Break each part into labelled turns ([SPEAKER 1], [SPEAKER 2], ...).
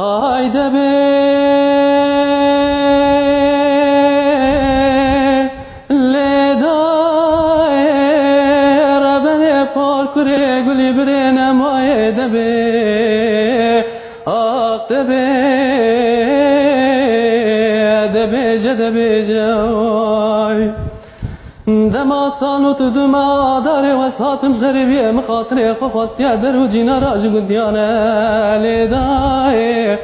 [SPEAKER 1] Haydi be ledai rabane parkure guli birene mayde be akte be de be jay دما صانوت دما داره و ساتم غریبیه مخاطره خواستیه در و جینا راج گندیانه لیدای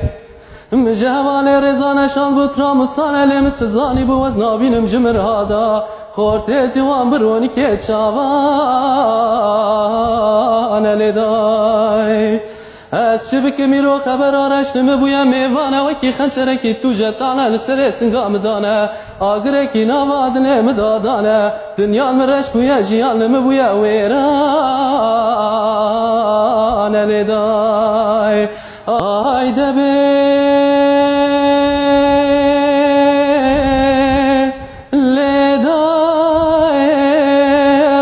[SPEAKER 1] مجهوال رزانه شان بود راموسانه لیمت چزانی بو از نابینم جمر هادا خورته جوان برونی که چاوانه لیدای از شبک میرو خبر آرشتم بویا میوانه وکی خنچرکی تو جتانه لسر سنگام دانه آگرکی نوادنه مدادانه دنیا مرش بویا جیان بویا ویرانه لیدای آیده به لیدای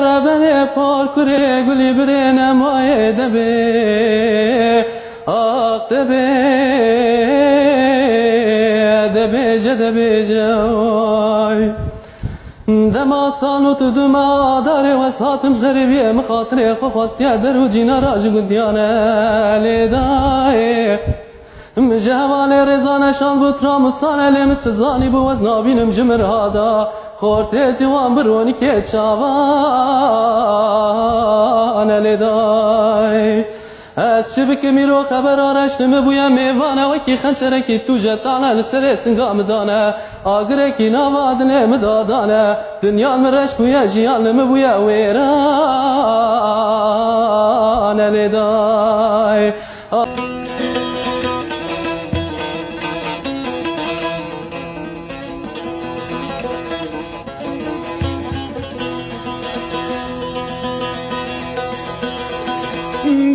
[SPEAKER 1] ربنه پارکوره گلی برینه مایده به akte be de be jay dema sanut duma dare ve satım garibiye mekhatire khwastiye der u jina raj gundiyane lidai mjahwale rezane shan bu tramusane lemet çizani bu vaz nabinim jimr hada khorte ciwan bironi ke çavan lidai از شبک میرو خبر آرشتم بویا میوانه وکی خنچرکی تو جتانه لسر سنگام دانه آگرکی نوادنه مدادانه دنیا مرش بویا جیان بویا ویرانه لیدای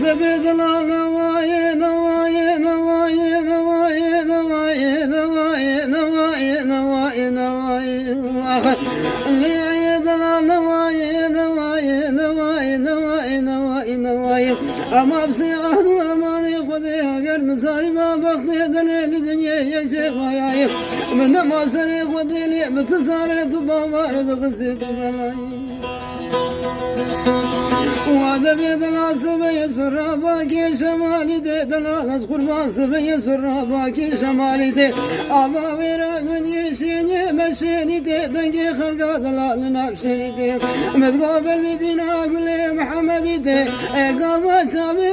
[SPEAKER 2] دبي دلال نواي نواي نواي نواي نواي نواي نواي نواي نواي اللي دلال نواي نواي نواي نواي نواي نواي أما بسيان وأماني قدي غير مسالي ما بقضي دليل دنيا يجي خياي من ما سري قدي لي بتساري تبامار تقصي تبلاي وهذا بيد العصبية سراباكي شمالي دي دلالة قربان صبية سراباكي شمالي دي أبا ويرا من يشيني مشيني دي دنقي خلقا دلال نفشيني دي متقابل ببنا بلي محمدي دي قابا شابي